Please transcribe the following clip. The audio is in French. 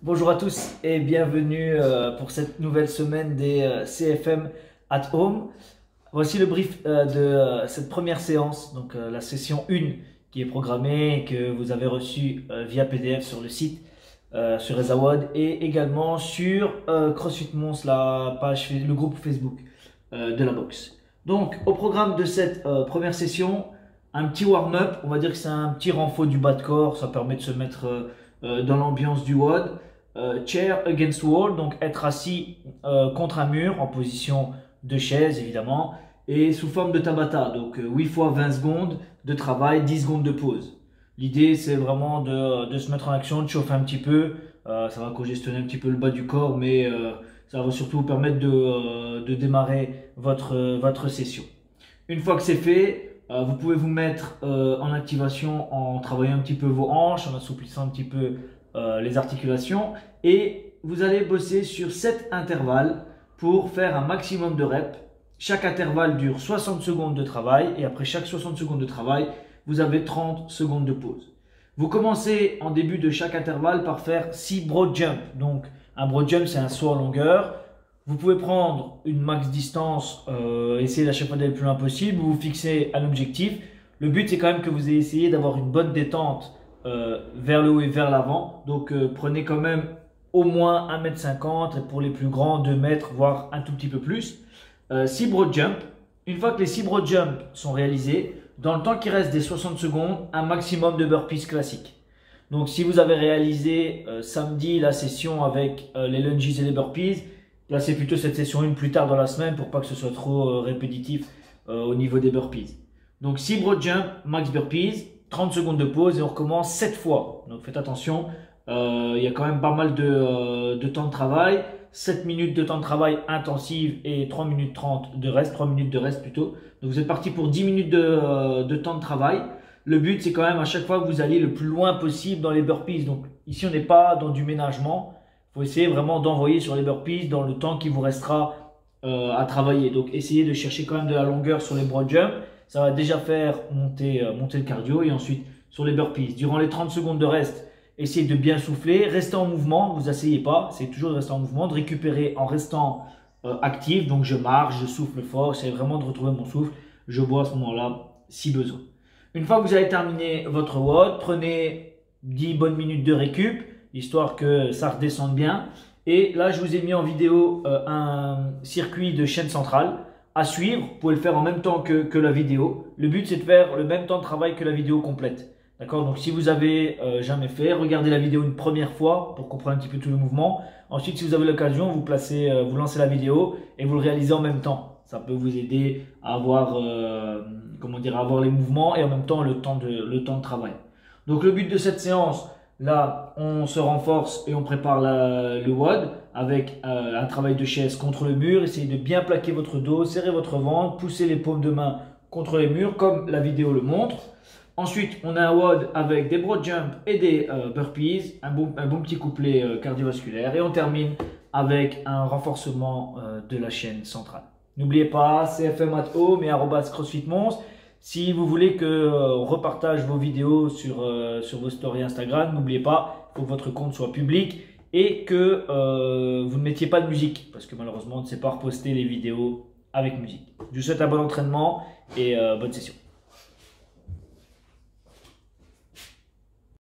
Bonjour à tous et bienvenue pour cette nouvelle semaine des CFM at Home. Voici le brief de cette première séance, donc la session 1 qui est programmée et que vous avez reçue via PDF sur le site, sur Ezawad et également sur CrossFit Mons, la page, le groupe Facebook de la boxe. Donc au programme de cette première session, un petit warm-up, on va dire que c'est un petit renfort du bas de corps, ça permet de se mettre dans l'ambiance du WOD. Chair against wall, donc être assis contre un mur en position de chaise évidemment et sous forme de Tabata, donc 8 fois 20 secondes de travail, 10 secondes de pause. L'idée c'est vraiment de se mettre en action, de chauffer un petit peu, ça va congestionner un petit peu le bas du corps mais ça va surtout vous permettre de démarrer votre session. Une fois que c'est fait, vous pouvez vous mettre en activation en travaillant un petit peu vos hanches, en assouplissant un petit peu les articulations et vous allez bosser sur 7 intervalles pour faire un maximum de reps. Chaque intervalle dure 60 secondes de travail et après chaque 60 secondes de travail, vous avez 30 secondes de pause. Vous commencez en début de chaque intervalle par faire 6 broad jumps. Donc un broad jump c'est un saut en longueur. Vous pouvez prendre une max distance, essayer à chaque fois d'aller le plus loin possible, vous vous fixez un objectif. Le but c'est quand même que vous ayez essayé d'avoir une bonne détente vers le haut et vers l'avant. Donc prenez quand même au moins 1,50 m et pour les plus grands 2 mètres, voire un tout petit peu plus. 6 broad jumps. Une fois que les 6 broad jumps sont réalisés, dans le temps qui reste des 60 secondes, un maximum de burpees classiques. Donc si vous avez réalisé samedi la session avec les lunges et les burpees, placez plutôt cette session 1 plus tard dans la semaine pour pas que ce soit trop répétitif au niveau des burpees. Donc 6 broad jumps, max burpees, 30 secondes de pause et on recommence 7 fois. Donc faites attention, il y a quand même pas mal de temps de travail. 7 minutes de temps de travail intensive et 3 minutes 30 de reste, 3 minutes de reste plutôt. Donc vous êtes parti pour 10 minutes de temps de travail. Le but c'est quand même à chaque fois que vous allez le plus loin possible dans les burpees. Donc ici on n'est pas dans du ménagement. Il faut essayer vraiment d'envoyer sur les burpees dans le temps qui vous restera à travailler. Donc essayez de chercher quand même de la longueur sur les broad jumps. Ça va déjà faire monter le cardio et ensuite sur les burpees. Durant les 30 secondes de reste, essayez de bien souffler, restez en mouvement, vous asseyez pas, essayez toujours de rester en mouvement, de récupérer en restant actif. Donc je marche, je souffle fort, j'essaie vraiment de retrouver mon souffle, je bois à ce moment-là si besoin. Une fois que vous avez terminé votre WOD, prenez 10 bonnes minutes de récup, histoire que ça redescende bien. Et là je vous ai mis en vidéo un circuit de chaîne centrale à suivre, vous pouvez le faire en même temps que la vidéo. Le but c'est de faire le même temps de travail que la vidéo complète. D'accord? Donc si vous avez jamais fait, regardez la vidéo une première fois pour comprendre un petit peu tout le mouvement. Ensuite si vous avez l'occasion, vous lancez la vidéo et vous le réalisez en même temps. Ça peut vous aider à avoir, à avoir les mouvements et en même temps le temps de travail. Donc le but de cette séance, là on se renforce et on prépare le WOD avec un travail de chaise contre le mur. Essayez de bien plaquer votre dos, serrer votre ventre, pousser les paumes de main contre les murs comme la vidéo le montre. Ensuite, on a un WOD avec des broad jumps et des burpees, un bon petit couplet cardiovasculaire et on termine avec un renforcement de la chaîne centrale. N'oubliez pas, CFM at home et @CrossFitMons. Si vous voulez qu'on repartage vos vidéos sur vos stories Instagram, n'oubliez pas, il faut que votre compte soit public et que vous ne mettiez pas de musique parce que malheureusement, on ne sait pas reposter les vidéos avec musique. Je vous souhaite un bon entraînement et bonne session.